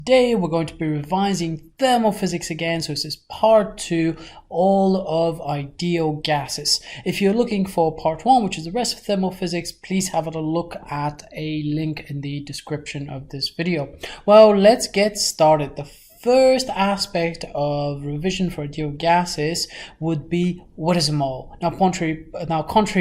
Today we're going to be revising thermophysics again, so this is part 2, all of ideal gases. If you're looking for part 1, which is the rest of thermophysics, please have a look at a link in the description of this video. Well, let's get started. The first aspect of revision for ideal gases would be, what is a mole? Now, contrary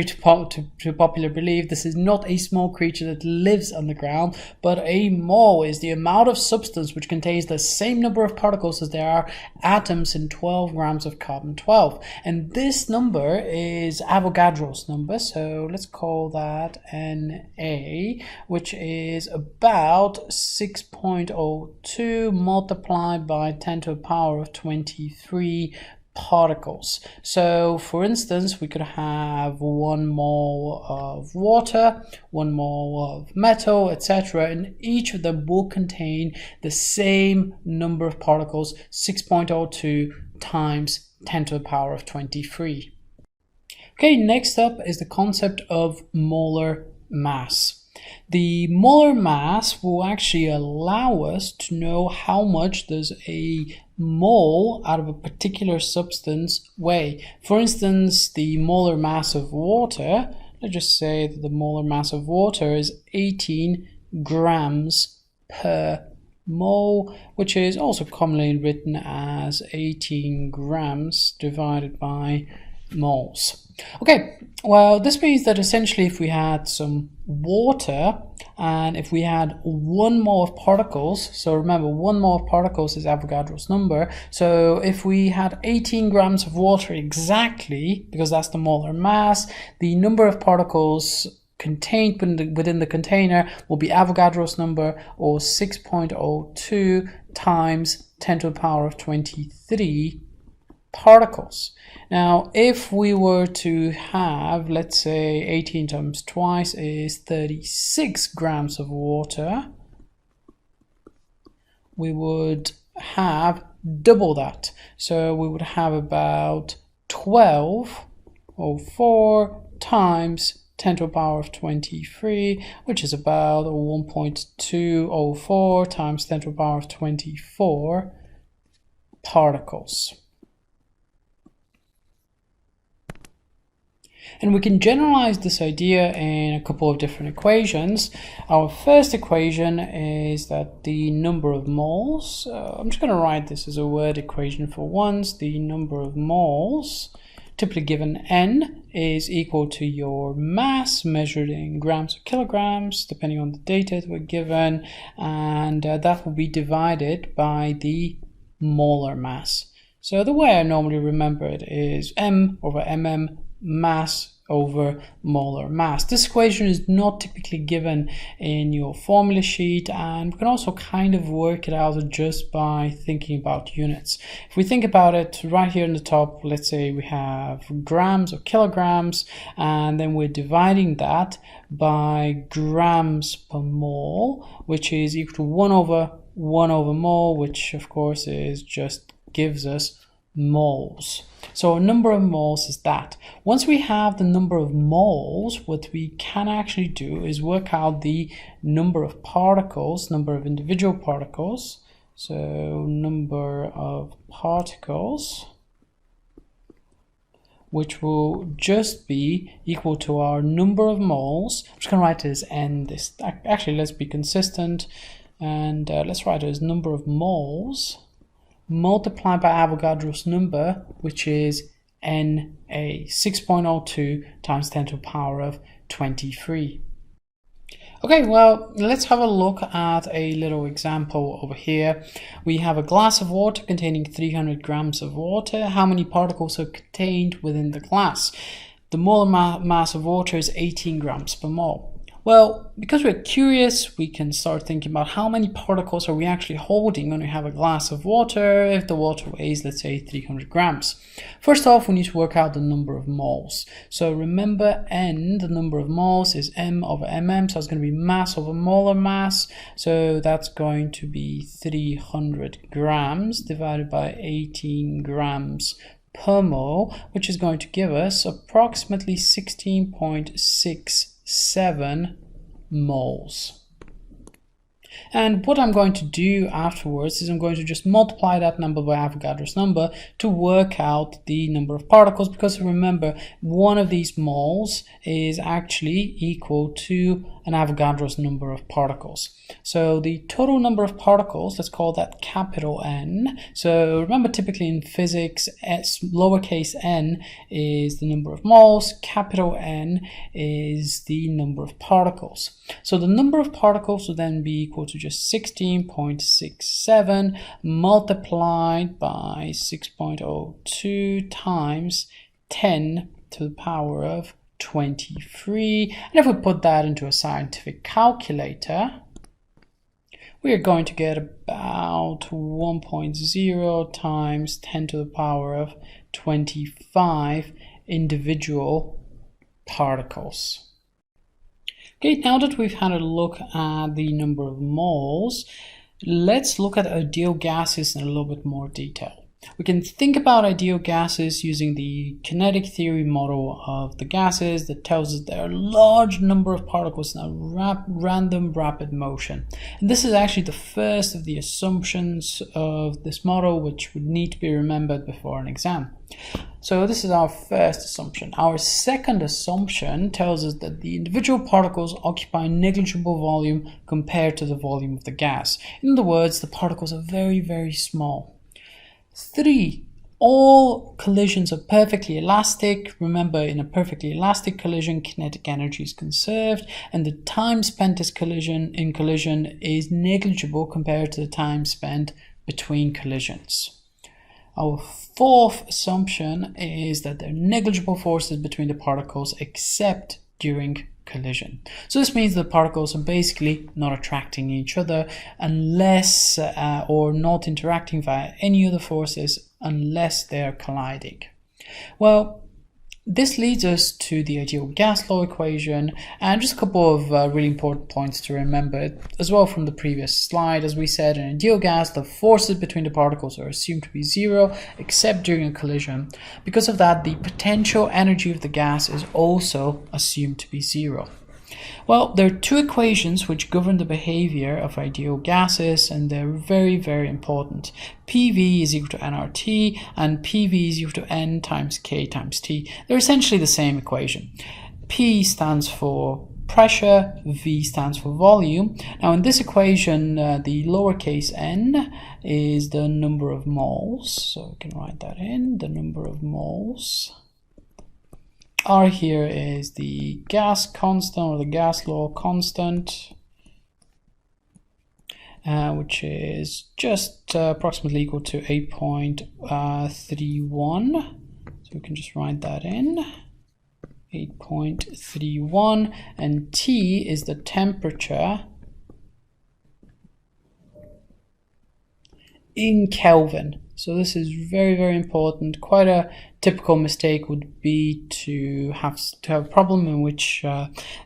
to popular belief, this is not a small creature that lives on the ground, but a mole is the amount of substance which contains the same number of particles as there are atoms in 12 grams of carbon-12. And this number is Avogadro's number, so let's call that Na, which is about 6.02 multiplied by 10 to the power of 23 particles. So for instance, we could have 1 mole of water, 1 mole of metal, etc., and each of them will contain the same number of particles, 6.02 times 10 to the power of 23. Okay, next up is the concept of molar mass. The molar mass will actually allow us to know how much does a mole out of a particular substance weigh. For instance, the molar mass of water, let's just say that the molar mass of water is 18 grams per mole, which is also commonly written as 18 grams divided by moles. Okay, well, this means that essentially if we had some water and if we had 1 mole of particles, so remember 1 mole of particles is Avogadro's number, so if we had 18 grams of water exactly, because that's the molar mass, the number of particles contained within the container will be Avogadro's number, or 6.02 times 10 to the power of 23 particles. Now, if we were to have, let's say 18 times twice is 36 grams of water, we would have double that. So we would have about 1204 times 10 to the power of 23, which is about 1.204 times 10 to the power of 24 particles. And we can generalize this idea in a couple of different equations. Our first equation is that the number of moles, I'm just going to write this as a word equation for once, the number of moles, typically given N, is equal to your mass measured in grams or kilograms, depending on the data that we're given, and that will be divided by the molar mass. So the way I normally remember it is M over mm, mass over molar mass. This equation is not typically given in your formula sheet, and we can also kind of work it out just by thinking about units. If we think about it, right here in the top, let's say we have grams or kilograms, and then we're dividing that by grams per mole, which is equal to 1 over mole, which of course is just gives us moles. So a number of moles is that. Once we have the number of moles, what we can actually do is work out the number of particles, number of individual particles. So number of particles, which will just be equal to our number of moles. I'm just going to write it as N. Actually, let's be consistent, and let's write it as number of moles multiplied by Avogadro's number, which is Na, 6.02 times 10 to the power of 23. Okay, well, let's have a look at a little example over here. We have a glass of water containing 300 grams of water. How many particles are contained within the glass? The molar mass of water is 18 grams per mole. Well, because we're curious, we can start thinking about how many particles are we actually holding when we have a glass of water if the water weighs, let's say, 300 grams. First off, we need to work out the number of moles. So remember, N, the number of moles, is M over mm, so it's going to be mass over molar mass. So that's going to be 300 grams divided by 18 grams per mole, which is going to give us approximately 16.67 moles. And what I'm going to do afterwards is I'm going to just multiply that number by Avogadro's number to work out the number of particles, because remember, one of these moles is actually equal to an Avogadro's number of particles. So the total number of particles, let's call that capital N. So remember, typically in physics, lowercase n is the number of moles, capital N is the number of particles. So the number of particles will then be equal to just 16.67 multiplied by 6.02 times 10 to the power of 23. And if we put that into a scientific calculator, we are going to get about 1.0 times 10 to the power of 25 individual particles. Okay, now that we've had a look at the number of moles, let's look at ideal gases in a little bit more detail. We can think about ideal gases using the kinetic theory model of the gases that tells us there are a large number of particles in a random rapid motion. And this is actually the first of the assumptions of this model, which would need to be remembered before an exam. So this is our first assumption. Our second assumption tells us that the individual particles occupy negligible volume compared to the volume of the gas. In other words, the particles are very, very small. 3. All collisions are perfectly elastic. Remember, in a perfectly elastic collision, kinetic energy is conserved, and the time spent in collision is negligible compared to the time spent between collisions. Our fourth assumption is that there are negligible forces between the particles except during collision. So this means the particles are basically not attracting each other unless or not interacting via any other forces unless they're colliding. Well, this leads us to the ideal gas law equation, and just a couple of really important points to remember as well from the previous slide. As we said, in ideal gas, the forces between the particles are assumed to be zero except during a collision. Because of that, the potential energy of the gas is also assumed to be zero. Well, there are two equations which govern the behavior of ideal gases, and they're very, very important. PV is equal to nRT, and PV is equal to N times K times T. They're essentially the same equation. P stands for pressure, V stands for volume. Now in this equation, the lowercase n is the number of moles, so we can write that in, the number of moles. R here is the gas constant, or the gas law constant, which is just approximately equal to 8.31. So we can just write that in, 8.31, and T is the temperature in Kelvin. So this is very, very important. Quite a typical mistake would be to have a problem in which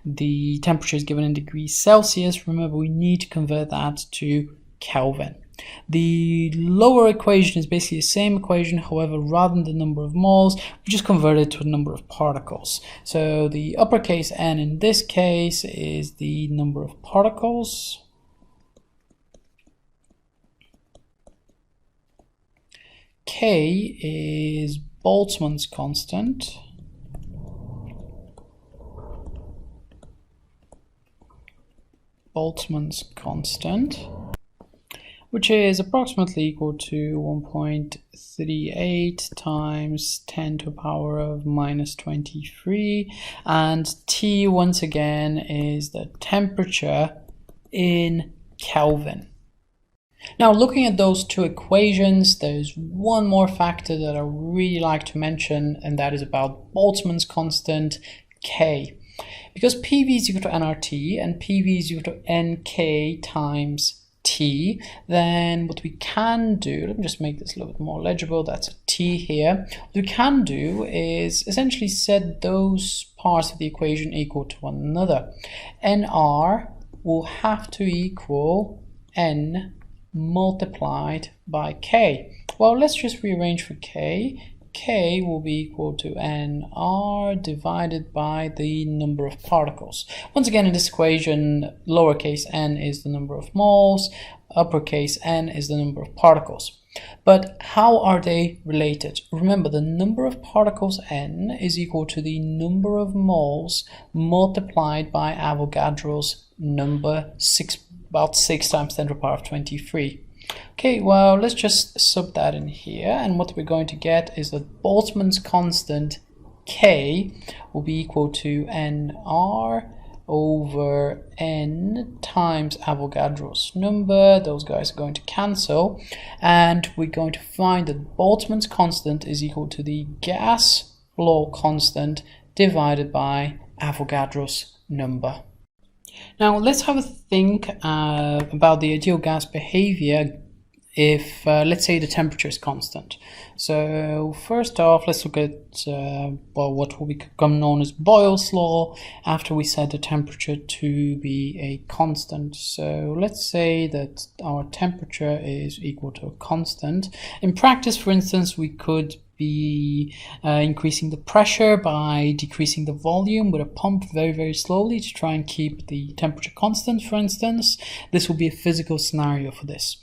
the temperature is given in degrees Celsius. Remember, we need to convert that to Kelvin. The lower equation is basically the same equation, however, rather than the number of moles, we just convert it to a number of particles. So the uppercase N in this case is the number of particles. K is Boltzmann's constant. Which is approximately equal to 1.38 times 10 to the power of minus 23, and T once again is the temperature in Kelvin. Now, looking at those two equations, there's one more factor that I really like to mention, and that is about Boltzmann's constant, K. Because PV is equal to nRT and PV is equal to NK times T, then what we can do, let me just make this a little bit more legible, that's a T here. What we can do is essentially set those parts of the equation equal to one another. NR will have to equal N multiplied by K. Well, let's just rearrange for K. K will be equal to nR divided by the number of particles. Once again, in this equation, lowercase n is the number of moles, uppercase n is the number of particles. But how are they related? Remember, the number of particles n is equal to the number of moles multiplied by Avogadro's number, about 6 times 10 to the power of 23. Okay, well, let's just sub that in here, and what we're going to get is that Boltzmann's constant K will be equal to nR over n times Avogadro's number. Those guys are going to cancel, and we're going to find that Boltzmann's constant is equal to the gas law constant divided by Avogadro's number. Now let's have a think about the ideal gas behavior if let's say the temperature is constant. So first off, let's look at what will become known as Boyle's law after we set the temperature to be a constant. So let's say that our temperature is equal to a constant. In practice, for instance, we could be increasing the pressure by decreasing the volume with a pump very slowly to try and keep the temperature constant, for instance. This will be a physical scenario for this.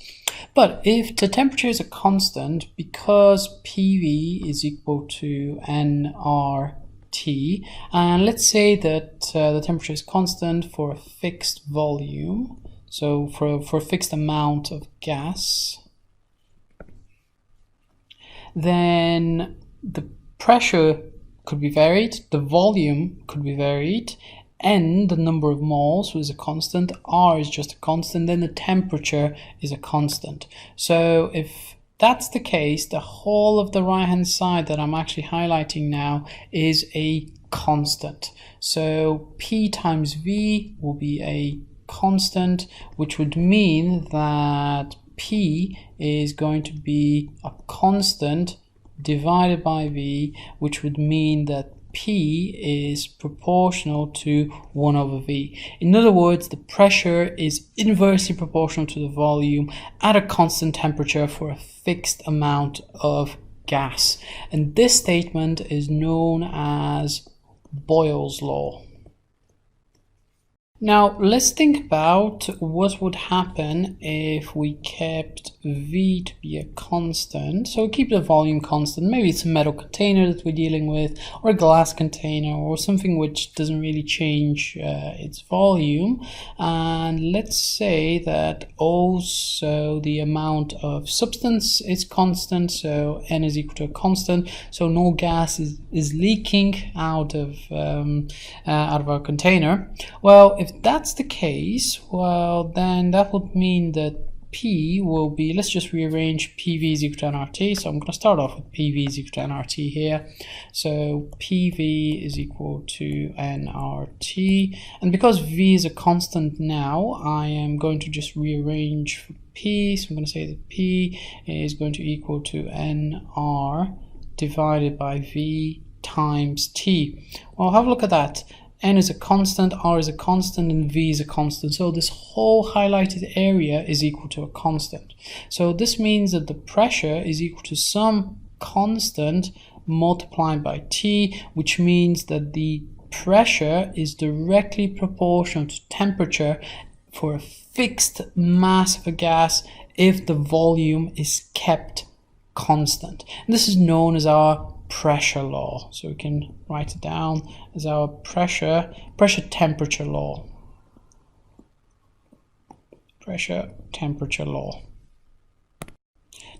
But if the temperature is a constant, because PV is equal to nRT, and let's say that the temperature is constant for a fixed volume, so for a fixed amount of gas, then the pressure could be varied, the volume could be varied, n, the number of moles, is a constant, R is just a constant, then the temperature is a constant. So if that's the case, the whole of the right hand side that I'm actually highlighting now is a constant. So P times V will be a constant, which would mean that P is going to be a constant divided by V, which would mean that P is proportional to 1 over V. In other words, the pressure is inversely proportional to the volume at a constant temperature for a fixed amount of gas. And this statement is known as Boyle's law. Now let's think about what would happen if we kept V to be a constant. So keep the volume constant. Maybe it's a metal container that we're dealing with, or a glass container, or something which doesn't really change its volume. And let's say that also the amount of substance is constant, so N is equal to a constant, so no gas is leaking out of our container. Well, if that's the case, well, then that would mean that P will be, let's just rearrange PV is equal to nRT. So I'm going to start off with PV is equal to nRT here. So PV is equal to nRT. And because V is a constant now, I am going to just rearrange for P. So I'm going to say that P is going to equal to nR divided by V times T. Well, have a look at that. N is a constant, R is a constant, and V is a constant. So this whole highlighted area is equal to a constant. So this means that the pressure is equal to some constant multiplied by T, which means that the pressure is directly proportional to temperature for a fixed mass of a gas if the volume is kept constant. And this is known as our pressure law. So we can write it down as our pressure temperature law. Pressure temperature law.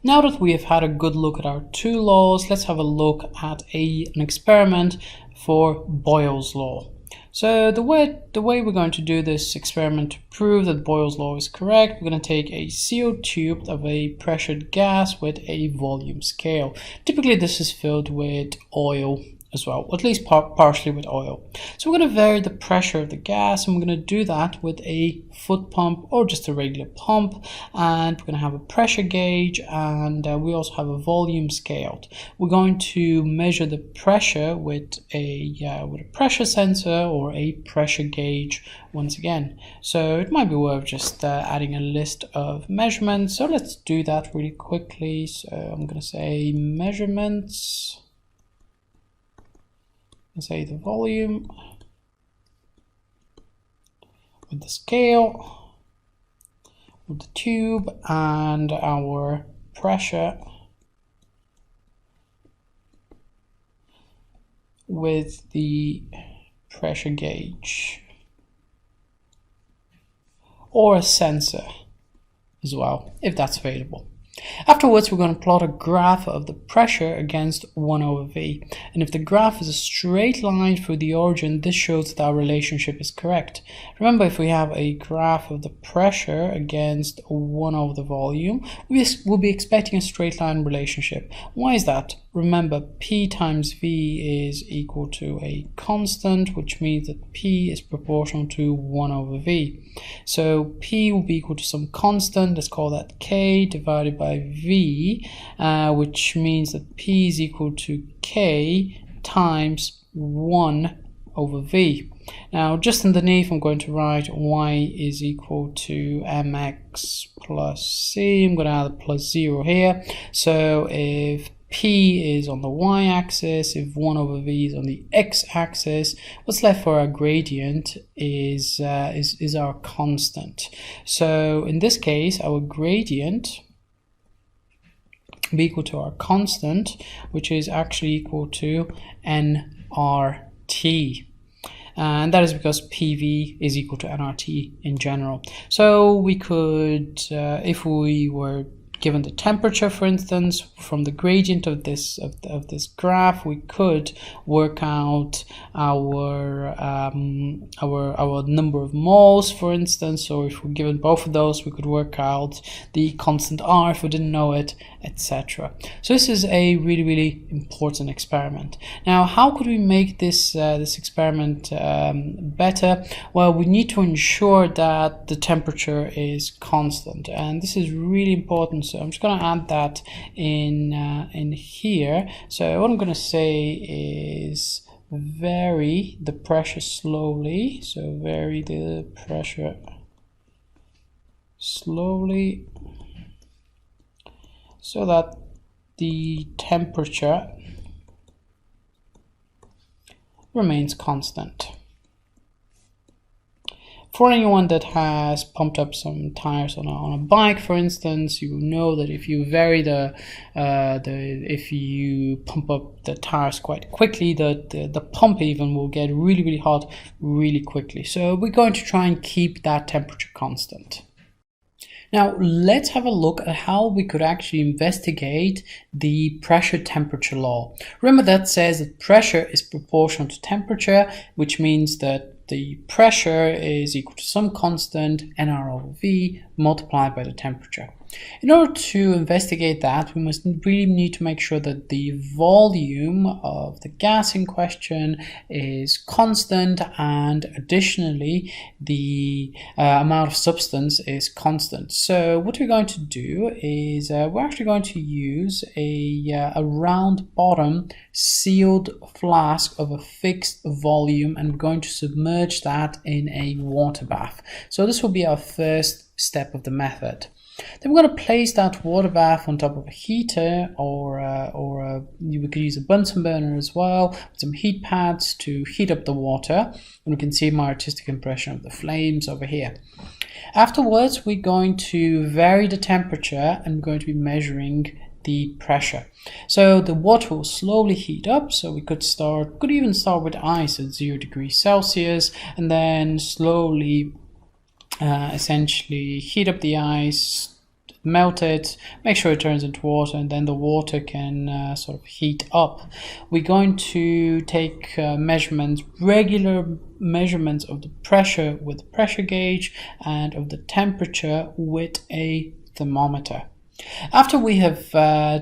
Now that we have had a good look at our two laws, let's have a look at an experiment for Boyle's law. So the way we're going to do this experiment to prove that Boyle's law is correct, we're going to take a sealed tube of a pressured gas with a volume scale. Typically this is filled with oil. as well, at least partially with oil. So we're going to vary the pressure of the gas, and we're going to do that with a foot pump or just a regular pump, and we're going to have a pressure gauge, and we also have a volume scaled. We're going to measure the pressure with a pressure sensor or a pressure gauge once again. So it might be worth just adding a list of measurements. So let's do that really quickly. So I'm going to say measurements. Say the volume with the scale, with the tube, and our pressure with the pressure gauge, or a sensor as well, if that's available. Afterwards, we're going to plot a graph of the pressure against 1 over V. And if the graph is a straight line through the origin, this shows that our relationship is correct. Remember, if we have a graph of the pressure against 1 over the volume, we'll be expecting a straight line relationship. Why is that? Remember, P times V is equal to a constant, which means that P is proportional to 1 over V. So P will be equal to some constant, let's call that K, divided by V, which means that P is equal to K times 1 over V. Now, just underneath, I'm going to write Y is equal to mx plus C. I'm going to add a plus 0 here. So if P is on the y-axis, if 1 over V is on the x-axis, what's left for our gradient is our constant. So in this case, our gradient will be equal to our constant, which is actually equal to nRT. And that is because PV is equal to nRT in general. So we could, if we were given the temperature, for instance, from the gradient of this graph, we could work out our number of moles, for instance. So if we're given both of those, we could work out the constant R if we didn't know it, etc. So this is a really important experiment. Now, how could we make this experiment better? Well, we need to ensure that the temperature is constant, and this is really important. So I'm just going to add that in here. So what I'm going to say is vary the pressure slowly. So vary the pressure slowly so that the temperature remains constant. For anyone that has pumped up some tires on a bike, for instance, you know that if you vary if you pump up the tires quite quickly, the pump even will get really hot really quickly. So we're going to try and keep that temperature constant. Now let's have a look at how we could actually investigate the pressure-temperature law. Remember, that says that pressure is proportional to temperature, which means that the pressure is equal to some constant, nR over V, multiplied by the temperature. In order to investigate that, we must really need to make sure that the volume of the gas in question is constant, and additionally the amount of substance is constant. So what we're going to do is we're actually going to use a round bottom sealed flask of a fixed volume, and we're going to submerge that in a water bath. So this will be our first step of the method. Then we're going to place that water bath on top of a heater, or we could use a Bunsen burner as well, with some heat pads to heat up the water. And we can see my artistic impression of the flames over here. Afterwards, we're going to vary the temperature, and we're going to be measuring the pressure. So the water will slowly heat up. So we could even start with ice at 0 degrees Celsius, and then slowly essentially heat up the ice, melt it, make sure it turns into water, and then the water can sort of heat up. We're going to take measurements, regular measurements of the pressure with the pressure gauge and of the temperature with a thermometer. After we have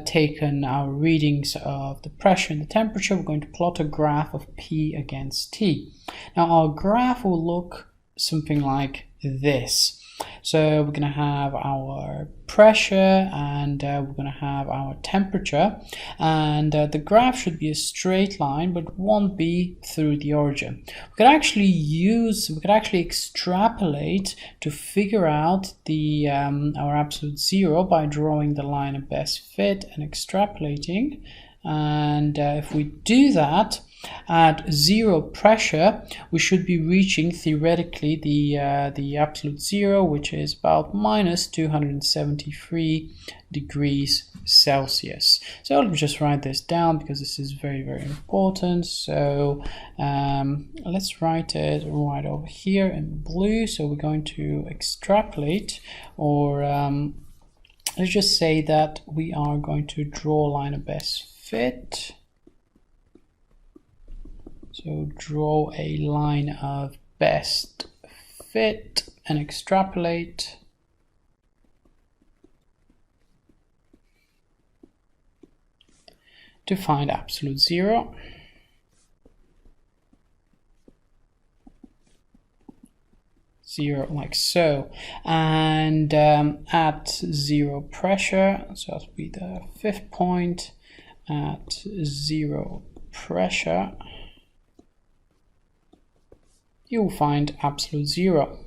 taken our readings of the pressure and the temperature, we're going to plot a graph of P against T. Now our graph will look something like this. So we're going to have our pressure and we're going to have our temperature, and the graph should be a straight line but won't be through the origin. We could actually extrapolate to figure out the our absolute zero by drawing the line of best fit and extrapolating. And if we do that, at zero pressure, we should be reaching theoretically the absolute zero, which is about minus 273 degrees Celsius. So let me just write this down because this is very, very important. So let's write it right over here in blue. So we're going to extrapolate, or let's just say that we are going to draw a line of best fit. So draw a line of best fit and extrapolate. To find absolute zero. Zero, like so. And at zero pressure, so that'll be the fifth point, at zero pressure, you will find absolute zero.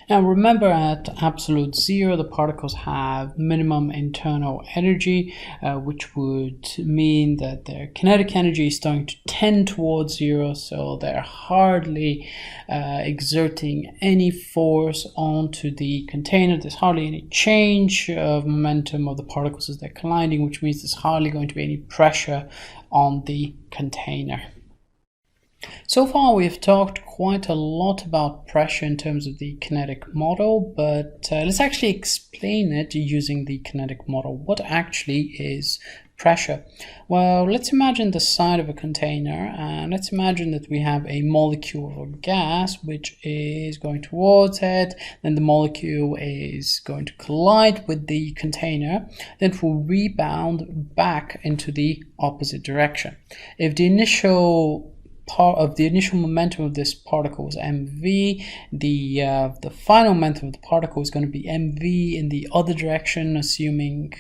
Now remember, at absolute zero, the particles have minimum internal energy, which would mean that their kinetic energy is starting to tend towards zero, so they're hardly exerting any force onto the container. There's hardly any change of momentum of the particles as they're colliding, which means there's hardly going to be any pressure on the container. So far we've talked quite a lot about pressure in terms of the kinetic model, but let's actually explain it using the kinetic model. What actually is pressure? Well, let's imagine the side of a container, and let's imagine that we have a molecule of a gas which is going towards it, then the molecule is going to collide with the container, then it will rebound back into the opposite direction. If the initial momentum of this particle is mv, the final momentum of the particle is going to be mv in the other direction, assuming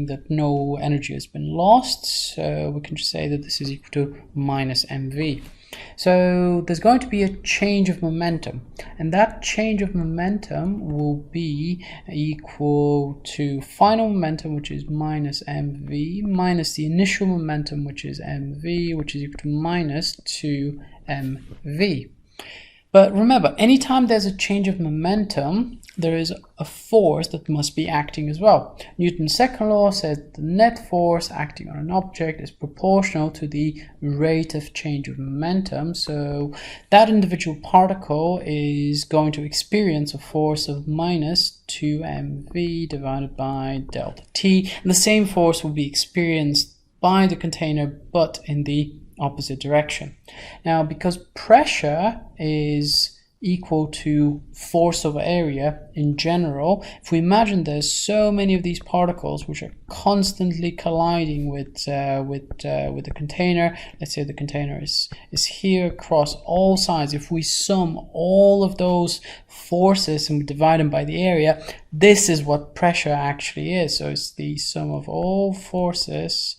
that no energy has been lost. So we can just say that this is equal to minus mv. So there's going to be a change of momentum, and that change of momentum will be equal to final momentum, which is minus mv, minus the initial momentum, which is mv, which is equal to minus 2mv. But remember, anytime there's a change of momentum, there is a force that must be acting as well. Newton's second law says the net force acting on an object is proportional to the rate of change of momentum. So that individual particle is going to experience a force of minus 2mv divided by delta t. And the same force will be experienced by the container, but in the opposite direction. Now, because pressure is equal to force over area in general, if we imagine there's so many of these particles which are constantly colliding with the container, let's say the container is here across all sides, if we sum all of those forces and divide them by the area, this is what pressure actually is. So it's the sum of all forces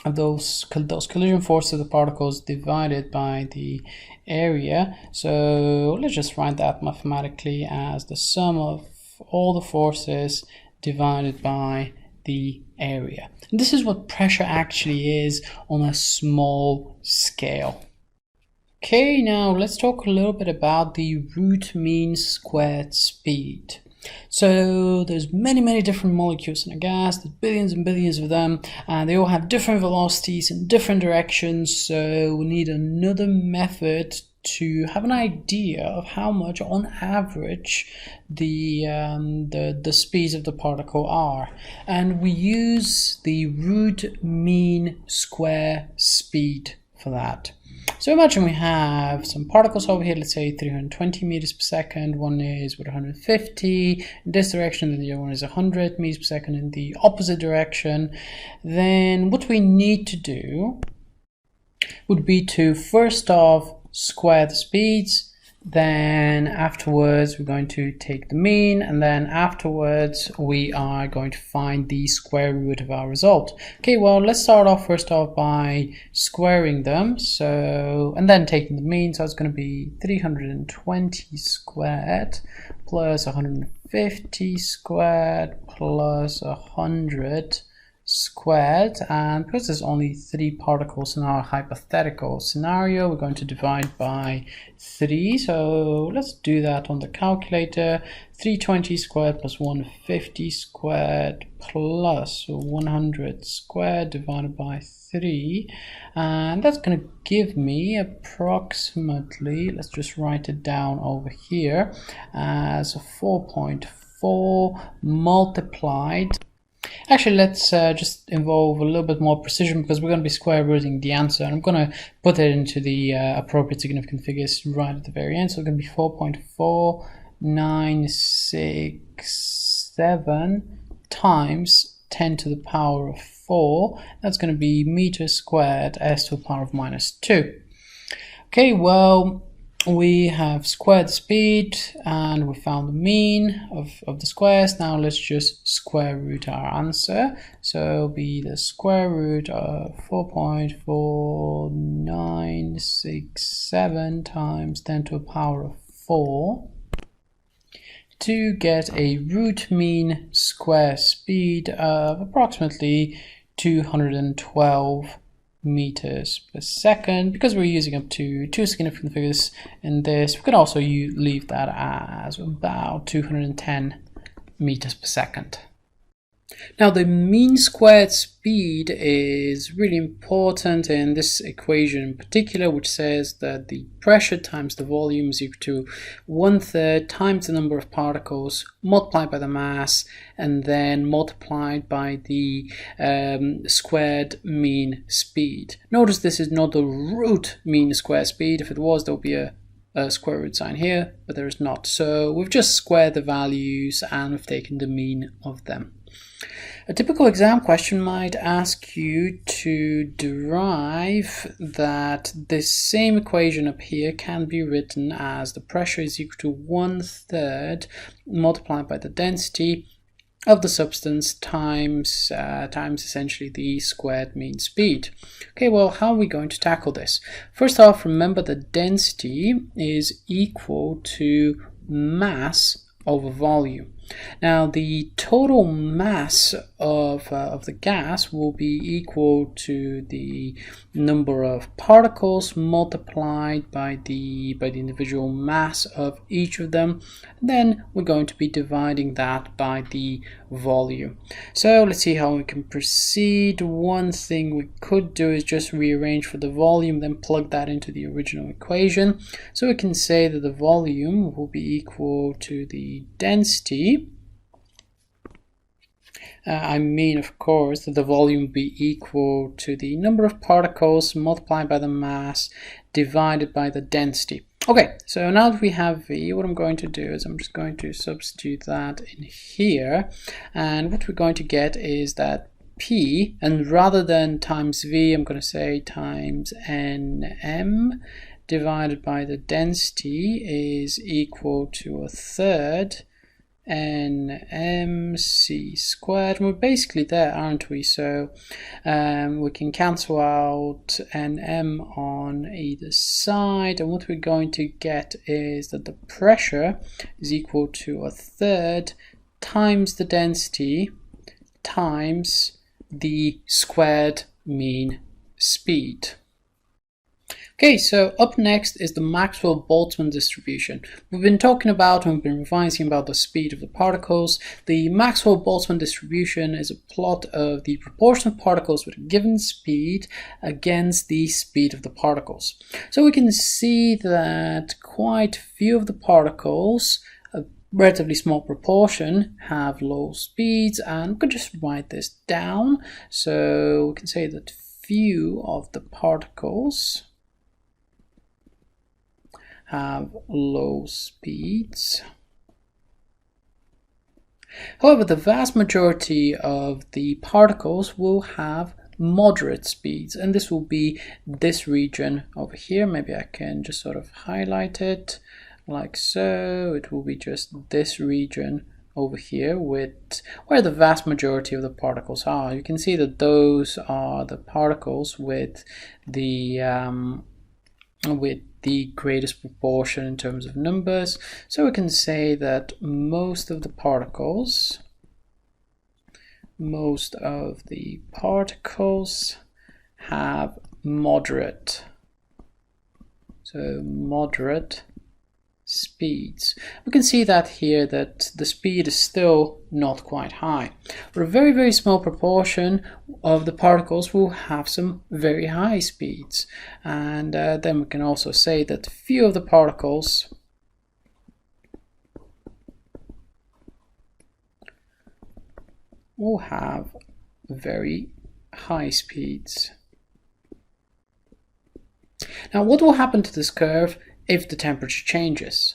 of those collision forces of the particles divided by the area. So let's just write that mathematically as the sum of all the forces divided by the area. And this is what pressure actually is on a small scale. Okay, now let's talk a little bit about the root mean squared speed. So there's many different molecules in a gas, there's billions and billions of them, and they all have different velocities in different directions, so we need another method to have an idea of how much on average the speeds of the particle are, and we use the root mean square speed for that. So imagine we have some particles over here, let's say 320 meters per second, one is with 150 in this direction, and the other one is 100 meters per second in the opposite direction. Then what we need to do would be to first off square the speeds, then afterwards we're going to take the mean, and then afterwards we are going to find the square root of our result. Okay, well, let's start off first off by squaring them, and then taking the mean. So it's going to be 320 squared plus 150 squared plus 100 squared, and because there's only 3 particles in our hypothetical scenario, we're going to divide by 3. So let's do that on the calculator. 320 squared plus 150 squared plus 100 squared divided by 3, and that's going to give me approximately, let's just write it down over here as 4.4 multiplied. Actually, let's just involve a little bit more precision, because we're going to be square rooting the answer, and I'm going to put it into the appropriate significant figures right at the very end. So it's going to be 4.4967 times 10 to the power of 4. That's going to be meters squared s to the power of -2. Okay, well, we have squared the speed and we found the mean of the squares. Now let's just square root our answer. So it'll be the square root of 4.4967 times 10 to the power of 4 to get a root mean square speed of approximately 212 meters per second. Because we're using up to 2 significant figures in this, we could also leave that as about 210 meters per second. Now, the mean squared speed is really important in this equation in particular, which says that the pressure times the volume is equal to 1/3 times the number of particles multiplied by the mass, and then multiplied by the squared mean speed. Notice this is not the root mean square speed. If it was, there would be a square root sign here, but there is not. So we've just squared the values and we've taken the mean of them. A typical exam question might ask you to derive that this same equation up here can be written as the pressure is equal to 1/3 multiplied by the density of the substance times essentially the squared mean speed. Okay, well, how are we going to tackle this? First off, remember that density is equal to mass over volume. Now, the total mass of the gas will be equal to the number of particles multiplied by the individual mass of each of them. And then we're going to be dividing that by the volume. So let's see how we can proceed. One thing we could do is just rearrange for the volume, then plug that into the original equation. So we can say that the volume will be equal to the density. Of course, that the volume will be equal to the number of particles multiplied by the mass divided by the density. Okay, so now that we have V, what I'm going to do is I'm just going to substitute that in here, and what we're going to get is that P, and rather than times V, I'm going to say times Nm divided by the density is equal to 1/3 Nmc squared. And we're basically there, aren't we? So we can cancel out Nm on either side, and what we're going to get is that the pressure is equal to 1/3 times the density times the squared mean speed. Okay, so up next is the Maxwell-Boltzmann distribution. We've been talking about, and we've been revising about the speed of the particles. The Maxwell-Boltzmann distribution is a plot of the proportion of particles with a given speed against the speed of the particles. So we can see that quite few of the particles, a relatively small proportion, have low speeds, and we can just write this down. So we can say that few of the particles have low speeds. However, the vast majority of the particles will have moderate speeds, and this will be this region over here. Maybe I can just sort of highlight it like so. It will be just this region over here with where the vast majority of the particles are. You can see that those are the particles with the greatest proportion in terms of numbers. So we can say that most of the particles have moderate speeds. We can see that here that the speed is still not quite high, but a very, very small proportion of the particles will have some very high speeds. And then we can also say that few of the particles will have very high speeds. Now, what will happen to this curve if the temperature changes?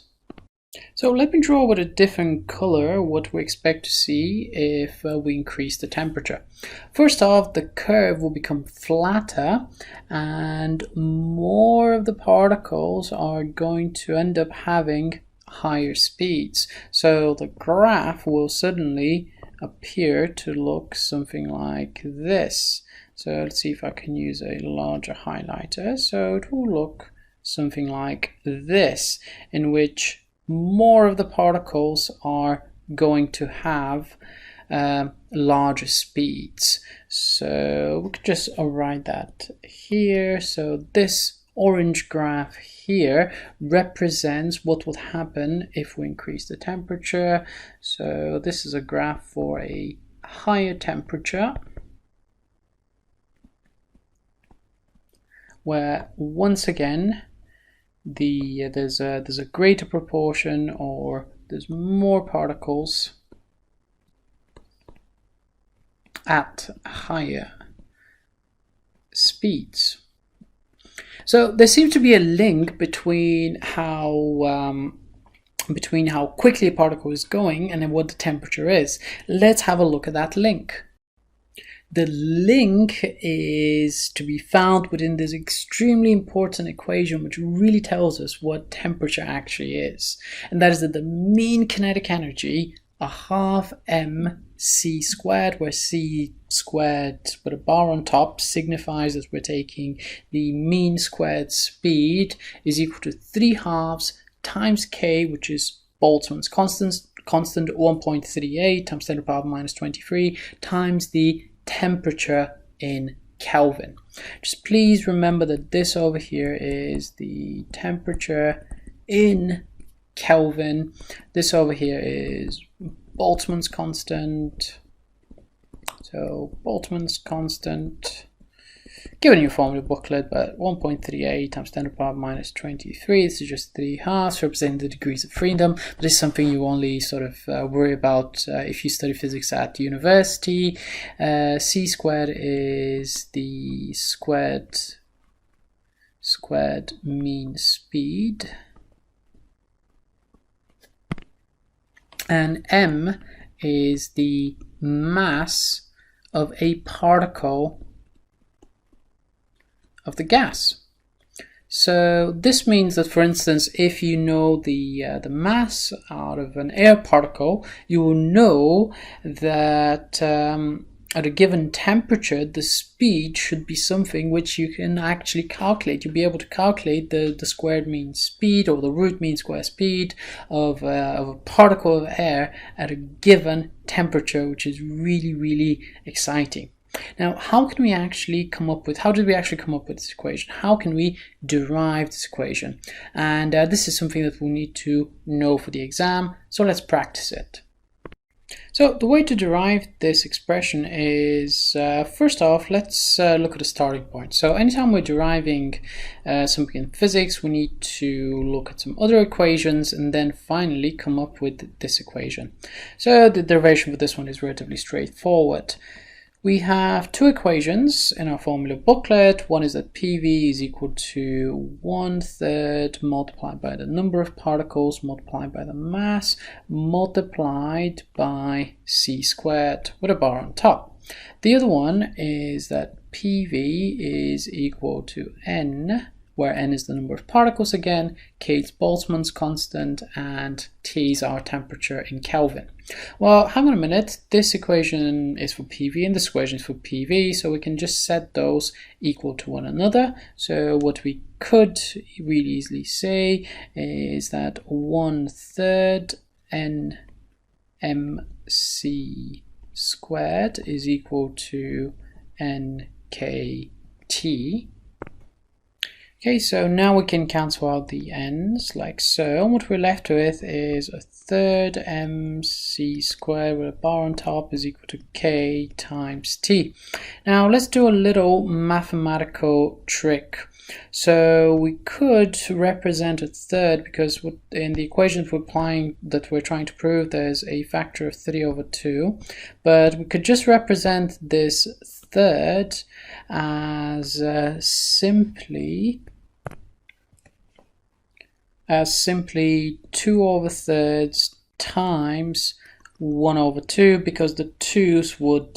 So let me draw with a different color what we expect to see if we increase the temperature. First off, the curve will become flatter and more of the particles are going to end up having higher speeds. So the graph will suddenly appear to look something like this. So let's see if I can use a larger highlighter. So it will look something like this, in which more of the particles are going to have larger speeds. So we could just write that here. So this orange graph here represents what would happen if we increase the temperature. So this is a graph for a higher temperature, where once again there's a greater proportion, or there's more particles at higher speeds. So there seems to be a link between how quickly a particle is going and then what the temperature is. Let's have a look at that link. The link is to be found within this extremely important equation, which really tells us what temperature actually is. And that is that the mean kinetic energy, a half mc squared, where c squared with a bar on top signifies that we're taking the mean squared speed, is equal to 3/2 times k, which is Boltzmann's constant 1.38 times 10 to the power minus 23, times the temperature in Kelvin. Just please remember that this over here is the temperature in Kelvin. This over here is Boltzmann's constant. So Boltzmann's constant, given your formula booklet, but 1.38 times 10 to the power minus 23. This is just 3/2 representing the degrees of freedom. But this is something you only sort of worry about if you study physics at university. C squared is the squared mean speed, and m is the mass of a particle of the gas. So this means that, for instance, if you know the mass out of an air particle, you will know that at a given temperature, the speed should be something which you can actually calculate. You'll be able to calculate the squared mean speed, or the root mean square speed of a particle of air at a given temperature, which is really, really exciting. Now, how did we actually come up with this equation? How can we derive this equation? And this is something that we'll need to know for the exam, so let's practice it. So the way to derive this expression is, first off, let's look at a starting point. So anytime we're deriving something in physics, we need to look at some other equations and then finally come up with this equation. So the derivation for this one is relatively straightforward. We have two equations in our formula booklet. One is that PV is equal to 1/3 multiplied by the number of particles multiplied by the mass multiplied by c squared with a bar on top. The other one is that PV is equal to n, where n is the number of particles again, k is Boltzmann's constant, and T is our temperature in Kelvin. Well, hang on a minute, this equation is for PV and this equation is for PV, so we can just set those equal to one another. So what we could really easily say is that 1/3 nmc squared is equal to nkt. Okay, so now we can cancel out the n's like so, and what we're left with is 1/3 mc squared with a bar on top is equal to k times t. Now let's do a little mathematical trick. So we could represent 1/3 because in the equations we're trying to prove, there's a factor of 3/2, but we could just represent this third as simply 2/3 times 1/2, because the 2's would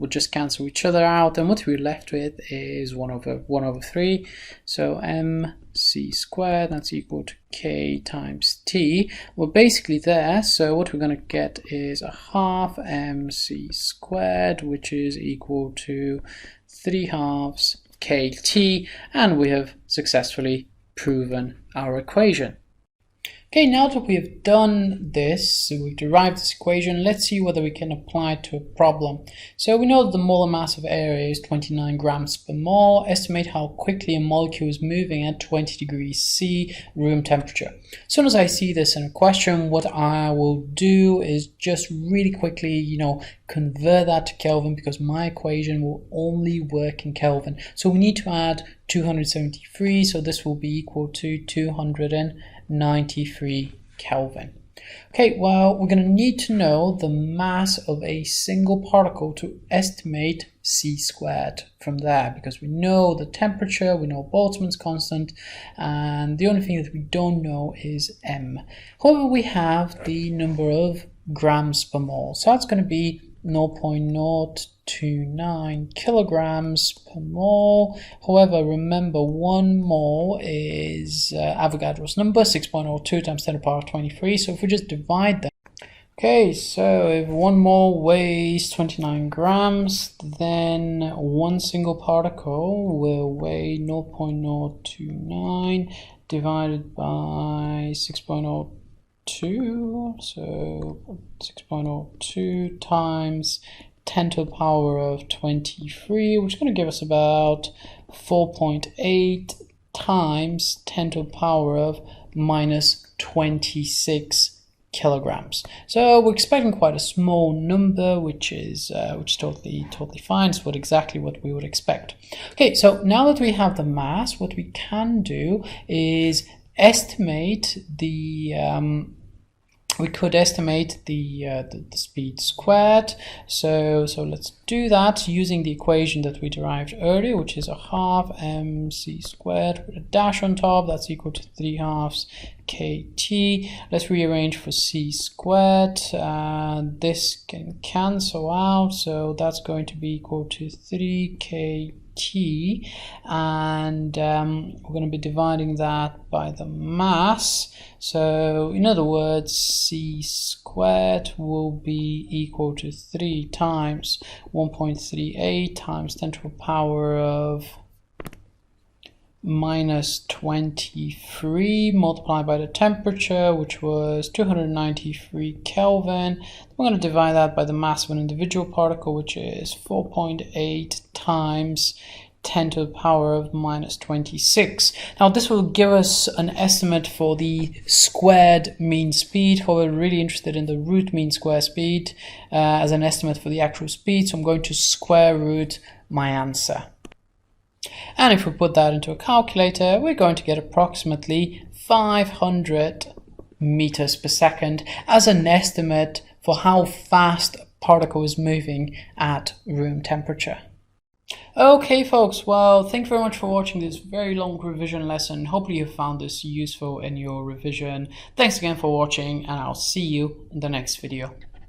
just cancel each other out, and what we're left with is 1/3. So mc squared, that's equal to k times t. We're basically there, so what we're going to get is 1/2 mc squared, which is equal to 3/2 kt, and we have successfully proven our equation. Okay, now that we have done this, so we've derived this equation, let's see whether we can apply it to a problem. So we know that the molar mass of air is 29 grams per mole. Estimate how quickly a molecule is moving at 20 degrees C room temperature. As soon as I see this in a question, what I will do is just really quickly, convert that to Kelvin, because my equation will only work in Kelvin. So we need to add 273, so this will be equal to 293 Kelvin. Okay, well, we're going to need to know the mass of a single particle to estimate c squared from there, because we know the temperature, we know Boltzmann's constant, and the only thing that we don't know is m. However, we have the number of grams per mole, so that's going to be 0.029 kilograms per mole. However, remember 1 mole is Avogadro's number, 6.02 times 10 to the power 23. So if we just divide that, okay, so if 1 mole weighs 29 grams, then one single particle will weigh 0.029 divided by 6.02. So 6.02 times 10 to the power of 23, which is going to give us about 4.8 times 10 to the power of minus 26 kilograms. So we're expecting quite a small number, which is totally fine. It's exactly what we would expect. Okay, so now that we have the mass, what we can do is estimate the we could estimate the speed squared. So let's do that using the equation that we derived earlier, which is 1/2 mc squared with a dash on top. That's equal to 3/2 kt. Let's rearrange for c squared. This can cancel out, so that's going to be equal to 3kt. And we're going to be dividing that by the mass. So in other words, c squared will be equal to 3 times 1.38 times 10 to the power of minus 23 multiplied by the temperature, which was 293 Kelvin. We're going to divide that by the mass of an individual particle, which is 4.8 times 10 to the power of minus 26. Now this will give us an estimate for the squared mean speed. However, we're really interested in the root mean square speed as an estimate for the actual speed. So I'm going to square root my answer. And if we put that into a calculator, we're going to get approximately 500 meters per second as an estimate for how fast a particle is moving at room temperature. Okay folks, well, thank you very much for watching this very long revision lesson. Hopefully you found this useful in your revision. Thanks again for watching, and I'll see you in the next video.